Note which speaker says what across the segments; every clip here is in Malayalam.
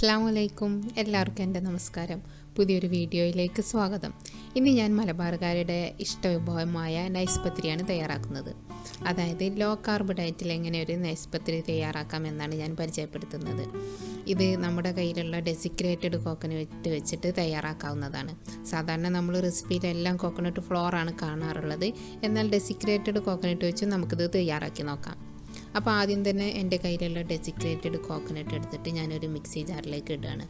Speaker 1: അസ്സലാമു അലൈക്കും. എല്ലാവർക്കും എൻ്റെ നമസ്കാരം. പുതിയൊരു വീഡിയോയിലേക്ക് സ്വാഗതം. ഇന്ന് ഞാൻ മലബാറുകാരുടെ ഇഷ്ടവിഭവമായ നൈസ് പത്തിരിയാണ് തയ്യാറാക്കുന്നത്. അതായത് ലോ കാർബ് ഡയറ്റിൽ എങ്ങനെ ഒരു നൈസ് പത്തിരി തയ്യാറാക്കാം എന്നാണ് ഞാൻ പരിചയപ്പെടുത്തുന്നത്. ഇത് നമ്മുടെ കയ്യിലുള്ള ഡെസിക്രേറ്റഡ് കോക്കനട്ട് വെച്ചിട്ട് തയ്യാറാക്കാവുന്നതാണ്. സാധാരണ നമ്മൾ റെസിപ്പിയിലെല്ലാം കോക്കനട്ട് ഫ്ലോറാണ് കാണാറുള്ളത്. എന്നാൽ ഡെസിക്രേറ്റഡ് കോക്കനട്ട് വെച്ച് നമുക്കിത് തയ്യാറാക്കി നോക്കാം. അപ്പോൾ ആദ്യം തന്നെ എൻ്റെ കയ്യിലുള്ള ഡെസിക്രേറ്റഡ് കോക്കനട്ട് എടുത്തിട്ട് ഞാനൊരു മിക്സി ജാറിലേക്ക് ഇടുകയാണ്.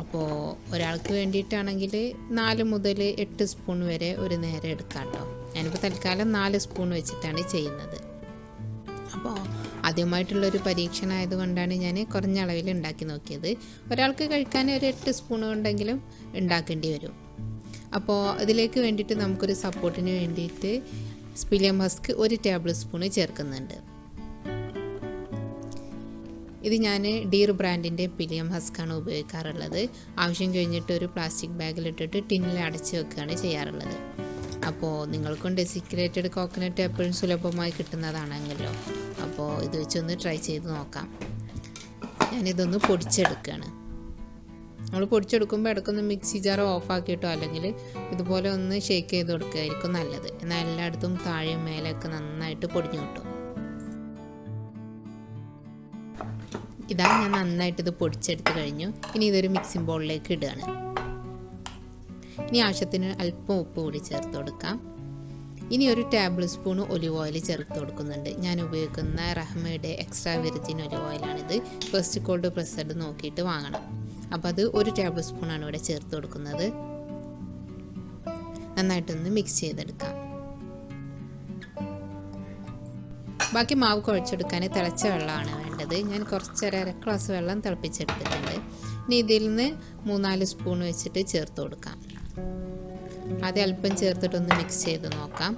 Speaker 1: അപ്പോൾ ഒരാൾക്ക് വേണ്ടിയിട്ടാണെങ്കിൽ 4 മുതൽ 8 സ്പൂൺ വരെ ഒരു നേരം എടുക്കാം കേട്ടോ. ഞാനിപ്പോൾ തൽക്കാലം 4 സ്പൂൺ വെച്ചിട്ടാണ് ചെയ്യുന്നത്. അപ്പോൾ ആദ്യമായിട്ടുള്ളൊരു പരീക്ഷണം ആയതുകൊണ്ടാണ് ഞാൻ കുറഞ്ഞ അളവിൽ ഉണ്ടാക്കി നോക്കിയത്. ഒരാൾക്ക് കഴിക്കാൻ ഒരു 8 സ്പൂൺ ഉണ്ടെങ്കിലും ഉണ്ടാക്കേണ്ടി വരും. അപ്പോൾ ഇതിലേക്ക് വേണ്ടിയിട്ട് നമുക്കൊരു സപ്പോർട്ടിന് വേണ്ടിയിട്ട് സ്പിലിയം ഹസ്ക് 1 ടേബിൾ സ്പൂൺ ചേർക്കുന്നുണ്ട്. ഇത് ഞാൻ ഡീർ ബ്രാൻഡിൻ്റെ പിലിയം ഹസ്കാണ് ഉപയോഗിക്കാറുള്ളത്. ആവശ്യം കഴിഞ്ഞിട്ട് ഒരു പ്ലാസ്റ്റിക് ബാഗിലിട്ടിട്ട് ടിന്നിൽ അടച്ച് വെക്കുകയാണ് ചെയ്യാറുള്ളത്. അപ്പോൾ നിങ്ങൾക്കും ഡെസിക്രേറ്റഡ് കോക്കനട്ട് എപ്പോഴും സുലഭമായി കിട്ടുന്നതാണെങ്കിലോ, അപ്പോൾ ഇത് വെച്ചൊന്ന് ട്രൈ ചെയ്ത് നോക്കാം. ഞാനിതൊന്ന് പൊടിച്ചെടുക്കുകയാണ്. നമ്മൾ പൊടിച്ചെടുക്കുമ്പോൾ ഇടയ്ക്കൊന്ന് മിക്സി ജാർ ഓഫാക്കിയിട്ടോ അല്ലെങ്കിൽ ഇതുപോലെ ഒന്ന് ഷേക്ക് ചെയ്ത് കൊടുക്കുകയായിരിക്കും നല്ലത്. എന്നാൽ എല്ലായിടത്തും താഴെയും മേലെയൊക്കെ നന്നായിട്ട് പൊടിഞ്ഞു കിട്ടും. ഇതാ ഞാൻ നന്നായിട്ട് ഇത് പൊടിച്ചെടുത്ത് കഴിഞ്ഞു. ഇനി ഇതൊരു മിക്സിംഗ് ബൗളിലേക്ക് ഇടുകയാണ്. ഇനി ആവശ്യത്തിന് അല്പം ഉപ്പ് കൂടി ചേർത്ത് കൊടുക്കാം. ഇനി ഒരു ടേബിൾ സ്പൂൺ ഒലിവ് ഓയിൽ ചേർത്ത് കൊടുക്കുന്നുണ്ട്. ഞാൻ ഉപയോഗിക്കുന്ന റഹ്മയുടെ എക്സ്ട്രാ വിർജിൻ ഒലിവ് ഓയിലാണിത്. ഫസ്റ്റ് കോൾഡ് പ്രസ്സഡ് നോക്കിയിട്ട് വാങ്ങണം. അപ്പോൾ അത് 1 ടേബിൾ സ്പൂണാണ് ഇവിടെ ചേർത്ത് കൊടുക്കുന്നത്. നന്നായിട്ടൊന്ന് മിക്സ് ചെയ്തെടുക്കാം. ബാക്കി മാവ് കുഴച്ചെടുക്കാൻ തിളച്ച വെള്ളമാണ് വേണ്ടത്. ഞാൻ കുറച്ചൊരു 1/2 ഗ്ലാസ് വെള്ളം തിളപ്പിച്ചെടുത്തിട്ടുണ്ട്. ഇനി ഇതിൽ നിന്ന് 3-4 സ്പൂൺ വെച്ചിട്ട് ചേർത്ത് കൊടുക്കാം. ആദ്യം അല്പം ചേർത്തിട്ടൊന്ന് മിക്സ് ചെയ്ത് നോക്കാം.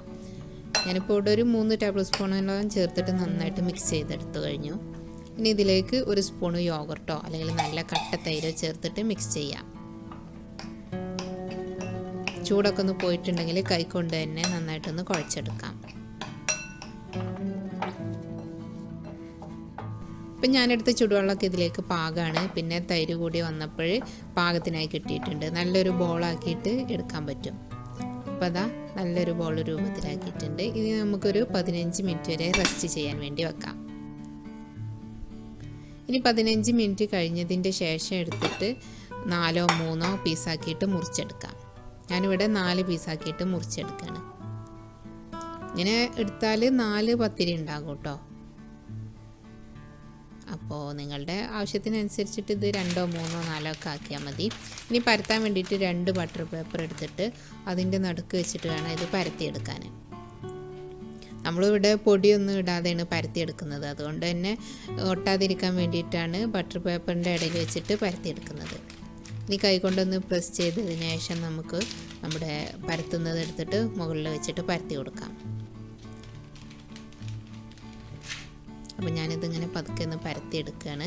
Speaker 1: ഞാനിപ്പോൾ ഇവിടെ ഒരു 3 ടേബിൾ സ്പൂണോളം ചേർത്തിട്ട് നന്നായിട്ട് മിക്സ് ചെയ്തെടുത്തു കഴിഞ്ഞു. ഇനി ഇതിലേക്ക് 1 സ്പൂൺ യോഗർട്ടോ അല്ലെങ്കിൽ നല്ല കട്ട തൈരോ ചേർത്തിട്ട് മിക്സ് ചെയ്യാം. ചൂടൊക്കെ ഒന്ന് പോയിട്ടുണ്ടെങ്കിൽ കൈകൊണ്ട് തന്നെ നന്നായിട്ടൊന്ന് കുഴച്ചെടുക്കാം. ഇപ്പം ഞാനെടുത്ത ചുടുവെള്ളമൊക്കെ ഇതിലേക്ക് പാകമാണ്. പിന്നെ തൈര് കൂടി വന്നപ്പോൾ പാകത്തിനായി കിട്ടിയിട്ടുണ്ട്. നല്ലൊരു ബോളാക്കിയിട്ട് എടുക്കാൻ പറ്റും. അപ്പോൾ അതാ നല്ലൊരു ബോൾ രൂപത്തിലാക്കിയിട്ടുണ്ട്. ഇത് നമുക്കൊരു 15 മിനിറ്റ് വരെ റെസ്റ്റ് ചെയ്യാൻ വേണ്ടി വെക്കാം. ഇനി 15 മിനിറ്റ് കഴിഞ്ഞതിൻ്റെ ശേഷം എടുത്തിട്ട് 4-3 പീസാക്കിയിട്ട് മുറിച്ചെടുക്കാം. ഞാനിവിടെ 4 പീസാക്കിയിട്ട് മുറിച്ചെടുക്കുകയാണ്. ഇങ്ങനെ എടുത്താൽ 4 പത്തിരി ഉണ്ടാകും കേട്ടോ. അപ്പോൾ നിങ്ങളുടെ ആവശ്യത്തിനനുസരിച്ചിട്ട് ഇത് 2, 3, 4 ഒക്കെ ആക്കിയാൽ മതി. ഇനി പരത്താൻ വേണ്ടിയിട്ട് 2 ബട്ടർ പേപ്പർ എടുത്തിട്ട് അതിൻ്റെ നടുക്ക് വെച്ചിട്ട് വേണം ഇത് പരത്തിയെടുക്കാൻ. നമ്മളിവിടെ പൊടിയൊന്നും ഇടാതെയാണ് പരത്തിയെടുക്കുന്നത്. അതുകൊണ്ട് തന്നെ ഒട്ടാതിരിക്കാൻ വേണ്ടിയിട്ടാണ് ബട്ടർ പേപ്പറിൻ്റെ ഇടയിൽ വെച്ചിട്ട് പരത്തിയെടുക്കുന്നത്. ഇനി കൈകൊണ്ടൊന്ന് പ്രസ് ചെയ്തതിന് ശേഷം നമുക്ക് നമ്മുടെ പരത്തുന്നത് എടുത്തിട്ട് മുകളിൽ വെച്ചിട്ട് പരത്തി കൊടുക്കാം. അപ്പോൾ ഞാനിതിങ്ങനെ പതുക്കെ ഒന്ന് പരത്തിയെടുക്കുകയാണ്.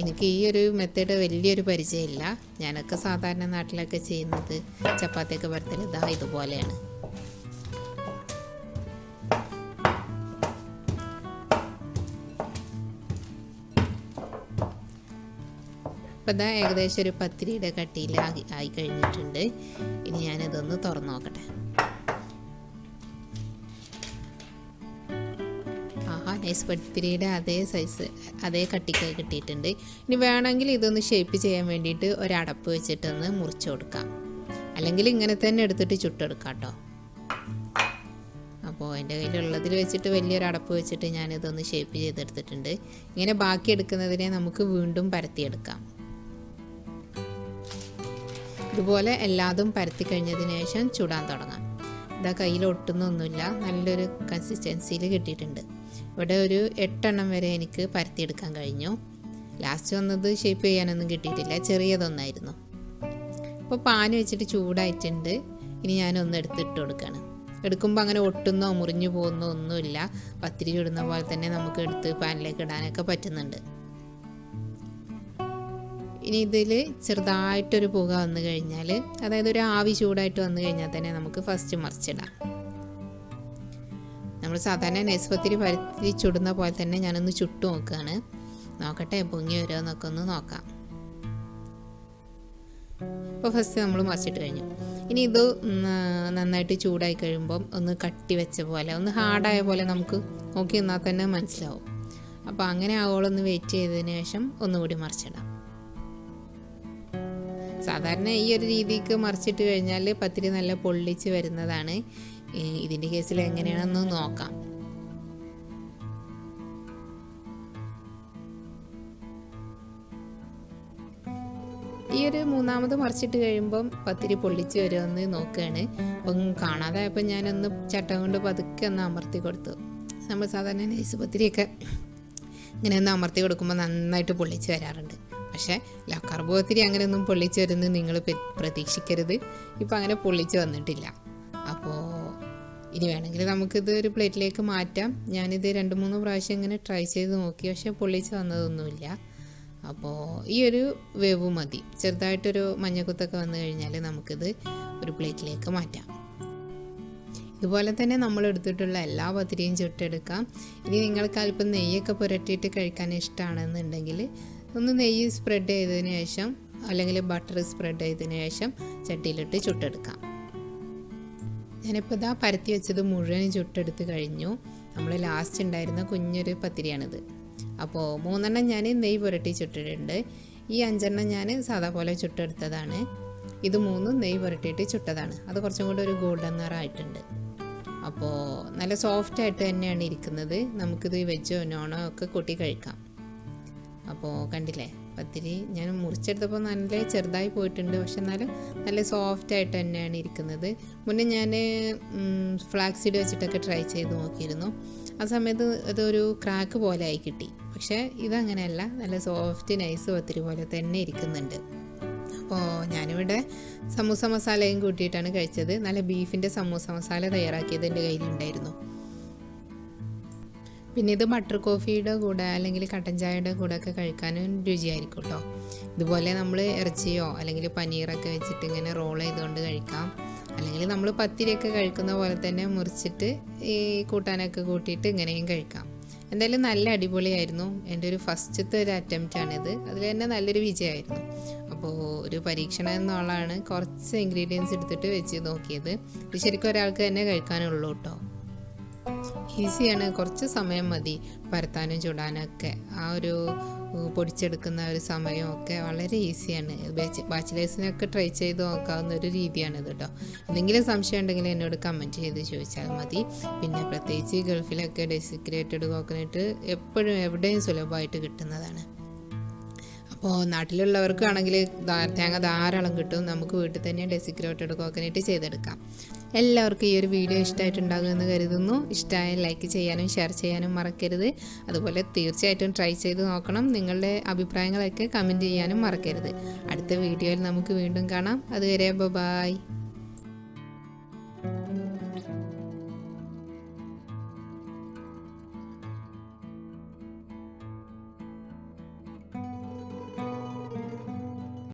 Speaker 1: എനിക്ക് ഈ ഒരു മെത്തേഡ് വലിയൊരു പരിചയമില്ല. ഞാനൊക്കെ സാധാരണ നാട്ടിലൊക്കെ ചെയ്യുന്നത് ചപ്പാത്തിയൊക്കെ പരത്തൽ ഇതാ ഇതുപോലെയാണ്. അപ്പോൾ ഇതാ ഏകദേശം ഒരു പത്തിരിയുടെ കട്ടിയിൽ ആയി കഴിഞ്ഞിട്ടുണ്ട്. ഇനി ഞാനിതൊന്ന് തുറന്നു നോക്കട്ടെ. നൈസ് പത്തിരിയുടെ അതേ സൈസ് അതേ കട്ടിക്കായി കിട്ടിയിട്ടുണ്ട്. ഇനി വേണമെങ്കിൽ ഇതൊന്ന് ഷേപ്പ് ചെയ്യാൻ വേണ്ടിയിട്ട് ഒരടപ്പ് വെച്ചിട്ടൊന്ന് മുറിച്ച് കൊടുക്കാം. അല്ലെങ്കിൽ ഇങ്ങനെ തന്നെ എടുത്തിട്ട് ചുട്ടെടുക്കാം കേട്ടോ. അപ്പോൾ എൻ്റെ കയ്യിലുള്ളതിൽ വെച്ചിട്ട് വലിയൊരു അടപ്പ് വെച്ചിട്ട് ഞാനിതൊന്ന് ഷേപ്പ് ചെയ്തെടുത്തിട്ടുണ്ട്. ഇങ്ങനെ ബാക്കി എടുക്കുന്നതിനെ നമുക്ക് വീണ്ടും പരത്തിയെടുക്കാം. ഇതുപോലെ എല്ലാതും പരത്തി കഴിഞ്ഞതിന് ശേഷം ചുടാൻ തുടങ്ങാം. ഇതാ കയ്യിൽ ഒട്ടുന്നൊന്നുമില്ല, നല്ലൊരു കൺസിസ്റ്റൻസിയിൽ കിട്ടിയിട്ടുണ്ട്. ഇവിടെ ഒരു 8 എണ്ണം വരെ എനിക്ക് പരത്തിയെടുക്കാൻ കഴിഞ്ഞു. ലാസ്റ്റ് വന്നത് ഷേപ്പ് ചെയ്യാനൊന്നും കിട്ടിയിട്ടില്ല, ചെറിയതൊന്നായിരുന്നു. അപ്പോൾ പാൻ വെച്ചിട്ട് ചൂടായിട്ടുണ്ട്. ഇനി ഞാനൊന്ന് എടുത്തിട്ട് കൊടുക്കുകയാണ്. എടുക്കുമ്പോൾ അങ്ങനെ ഒട്ടുന്നോ മുറിഞ്ഞു പോകുന്നോ ഒന്നുമില്ല. പത്തിരി ചുടുന്ന പോലെ തന്നെ നമുക്ക് എടുത്ത് പാനിലേക്ക് ഇടാനൊക്കെ പറ്റുന്നുണ്ട്. ഇനി ഇതിൽ ചെറുതായിട്ടൊരു പുക വന്നു കഴിഞ്ഞാൽ, അതായത് ഒരു ആവി ചൂടായിട്ട് വന്നു കഴിഞ്ഞാൽ തന്നെ നമുക്ക് ഫസ്റ്റ് മറിച്ചിടാം. നമ്മൾ സാധാരണ നൈസ് പത്തിരി പരത്തി ചുടുന്ന പോലെ തന്നെ ഞാനൊന്ന് ചുട്ടു നോക്കുകയാണ്. നോക്കട്ടെ പൊങ്ങി വരുമോ എന്നൊക്കെ ഒന്ന് നോക്കാം. അപ്പോൾ ഫസ്റ്റ് നമ്മൾ മറിച്ചിട്ട് കഴിഞ്ഞു. ഇനി ഇത് നന്നായിട്ട് ചൂടായി കഴിയുമ്പം ഒന്ന് കട്ടി വെച്ച പോലെ, ഒന്ന് ഹാർഡായ പോലെ നമുക്ക് നോക്കി നിന്നാൽ തന്നെ മനസ്സിലാവും. അപ്പോൾ അങ്ങനെ ആവോളൊന്ന് വെയിറ്റ് ചെയ്തതിന് ശേഷം ഒന്നുകൂടി മറിച്ചിടാം. സാധാരണ ഈ ഒരു രീതിക്ക് മറിച്ചിട്ട് കഴിഞ്ഞാൽ പത്തിരി നല്ല പൊള്ളിച്ച് വരുന്നതാണ്. ഇതിൻ്റെ കേസിൽ എങ്ങനെയാണെന്ന് നോക്കാം. ഈ ഒരു മൂന്നാമത് മറിച്ചിട്ട് കഴിയുമ്പം പത്തിരി പൊള്ളിച്ച് വരുമെന്ന് നോക്കുകയാണ്. അപ്പം കാണാതായപ്പോൾ ഞാനൊന്ന് ചട്ട കൊണ്ട് പതുക്കെ ഒന്ന് അമർത്തി കൊടുത്തു. നമ്മൾ സാധാരണ നൈസ് പത്തിരിയൊക്കെ ഇങ്ങനെ ഒന്ന് അമർത്തി കൊടുക്കുമ്പോൾ നന്നായിട്ട് പൊള്ളിച്ച് വരാറുണ്ട്. പക്ഷേ ലോ കാർബ് പത്തിരി അങ്ങനെയൊന്നും പൊള്ളിച്ച് വരുന്നത് നിങ്ങൾ പ്രതീക്ഷിക്കരുത്. ഇപ്പം അങ്ങനെ പൊള്ളിച്ച് വന്നിട്ടില്ല. അപ്പോൾ ഇനി വേണമെങ്കിൽ നമുക്കിത് ഒരു പ്ലേറ്റിലേക്ക് മാറ്റാം. ഞാനിത് 2-3 പ്രാവശ്യം ഇങ്ങനെ ട്രൈ ചെയ്ത് നോക്കി, പക്ഷേ പൊള്ളിച്ച് വന്നതൊന്നുമില്ല. അപ്പോൾ ഈ ഒരു വേവ് മതി. ചെറുതായിട്ടൊരു മഞ്ഞക്കുത്തൊക്കെ വന്നു കഴിഞ്ഞാൽ നമുക്കിത് ഒരു പ്ലേറ്റിലേക്ക് മാറ്റാം. ഇതുപോലെ തന്നെ നമ്മൾ എടുത്തിട്ടുള്ള എല്ലാ പത്തിരിയും ചുട്ടെടുക്കാം. ഇനി നിങ്ങൾക്ക് അല്പം നെയ്യൊക്കെ പുരട്ടിയിട്ട് കഴിക്കാൻ ഇഷ്ടമാണെന്നുണ്ടെങ്കിൽ ഒന്ന് നെയ്യ് സ്പ്രെഡ് ചെയ്തതിന് ശേഷം അല്ലെങ്കിൽ ബട്ടർ സ്പ്രെഡ് ചെയ്തതിന് ശേഷം ചട്ടിയിലിട്ട് ചുട്ടെടുക്കാം. ഞാനിപ്പോൾ ഇതാ പരത്തി വെച്ചത് മുഴുവനും ചുട്ടെടുത്ത് കഴിഞ്ഞു. നമ്മൾ ലാസ്റ്റ് ഉണ്ടായിരുന്ന കുഞ്ഞൊരു പത്തിരിയാണിത്. അപ്പോൾ 3 ഞാൻ നെയ്യ് പുരട്ടി ചുട്ടിട്ടുണ്ട്. ഈ 5 ഞാൻ സാധാ പോലെ ചുട്ടെടുത്തതാണ്. ഇത് 3 നെയ്യ് പുരട്ടിയിട്ട് ചുട്ടതാണ്. അത് കുറച്ചും കൂടി ഒരു ഗോൾഡൻ നിറമായിട്ടുണ്ട്. അപ്പോൾ നല്ല സോഫ്റ്റായിട്ട് തന്നെയാണ് ഇരിക്കുന്നത്. നമുക്കിത് വെജോ നോണോ ഒക്കെ കൂട്ടി കഴിക്കാം. അപ്പോൾ കണ്ടില്ലേ, പത്തിരി ഞാൻ മുറിച്ചെടുത്തപ്പോൾ നല്ല ചെറുതായി പോയിട്ടുണ്ട്. പക്ഷെ എന്നാലും നല്ല സോഫ്റ്റായിട്ട് തന്നെയാണ് ഇരിക്കുന്നത്. മുന്നേ ഞാൻ ഫ്ലാക്സ് സീഡ് വെച്ചിട്ടൊക്കെ ട്രൈ ചെയ്ത് നോക്കിയിരുന്നു. ആ സമയത്ത് അതൊരു ക്രാക്ക് പോലെ ആയി കിട്ടി. പക്ഷേ ഇതങ്ങനെയല്ല, നല്ല സോഫ്റ്റ് നൈസ് പത്തിരി പോലെ തന്നെ ഇരിക്കുന്നുണ്ട്. അപ്പോൾ ഞാനിവിടെ സമൂസ മസാലയും കൂട്ടിയിട്ടാണ് കഴിച്ചത്. നല്ല ബീഫിൻ്റെ സമൂസ മസാല തയ്യാറാക്കിയത് എൻ്റെ കയ്യിലുണ്ടായിരുന്നു. പിന്നെ ഇത് ബട്ടർ കോഫിയുടെ കൂടെ അല്ലെങ്കിൽ കട്ടൻ ചായയുടെ കൂടെ ഒക്കെ കഴിക്കാനും രുചിയായിരിക്കും കേട്ടോ. ഇതുപോലെ നമ്മൾ ഇറച്ചിയോ അല്ലെങ്കിൽ പനീറൊക്കെ വെച്ചിട്ട് ഇങ്ങനെ റോൾ ചെയ്തുകൊണ്ട് കഴിക്കാം. അല്ലെങ്കിൽ നമ്മൾ പത്തിരിയൊക്കെ കഴിക്കുന്ന പോലെ തന്നെ മുറിച്ചിട്ട് ഈ കൂട്ടാനൊക്കെ കൂട്ടിയിട്ട് ഇങ്ങനെയും കഴിക്കാം. എന്തായാലും നല്ല അടിപൊളിയായിരുന്നു. എൻ്റെ ഒരു ഫസ്റ്റത്തെ ഒരു അറ്റംപ്റ്റാണിത്. അതിൽ തന്നെ നല്ലൊരു വിജയമായിരുന്നു. അപ്പോൾ ഒരു പരീക്ഷണം എന്നുള്ളതാണ് കുറച്ച് ഇൻഗ്രീഡിയൻസ് എടുത്തിട്ട് വെച്ച് നോക്കിയത്. ഇത് ശരിക്കും ഒരാൾക്ക് തന്നെ കഴിക്കാനുള്ളൂ കേട്ടോ. ഈസിയാണ്, കുറച്ച് സമയം മതി പരത്താനും ചുടാനൊക്കെ. ആ ഒരു പൊടിച്ചെടുക്കുന്ന ഒരു സമയമൊക്കെ വളരെ ഈസിയാണ്. ബാച്ചിലേഴ്സിനൊക്കെ ട്രൈ ചെയ്ത് നോക്കാവുന്ന ഒരു രീതിയാണിത് കേട്ടോ. എന്തെങ്കിലും സംശയം ഉണ്ടെങ്കിൽ എന്നോട് കമൻറ്റ് ചെയ്ത് ചോദിച്ചാൽ മതി. പിന്നെ പ്രത്യേകിച്ച് ഗൾഫിലൊക്കെ ഡെസിക്രേറ്റഡ് കോക്കനട്ട് എപ്പോഴും എവിടെയും സുലഭമായിട്ട് കിട്ടുന്നതാണ്. അപ്പോൾ നാട്ടിലുള്ളവർക്കാണെങ്കിൽ തേങ്ങ ധാരാളം കിട്ടും. നമുക്ക് വീട്ടിൽ തന്നെ ഡെസിക്രേറ്റഡ് കോക്കനട്ട് ചെയ്തെടുക്കാം. എല്ലാവർക്കും ഈ ഒരു വീഡിയോ ഇഷ്ടമായിട്ടുണ്ടാകുമെന്ന് കരുതുന്നു. ഇഷ്ടമായ ലൈക്ക് ചെയ്യാനും ഷെയർ ചെയ്യാനും മറക്കരുത്. അതുപോലെ തീർച്ചയായിട്ടും ട്രൈ ചെയ്ത് നോക്കണം. നിങ്ങളുടെ അഭിപ്രായങ്ങളൊക്കെ കമൻറ്റ് ചെയ്യാനും മറക്കരുത്. അടുത്ത വീഡിയോയിൽ നമുക്ക് വീണ്ടും കാണാം. അതുവരെ ബൈ.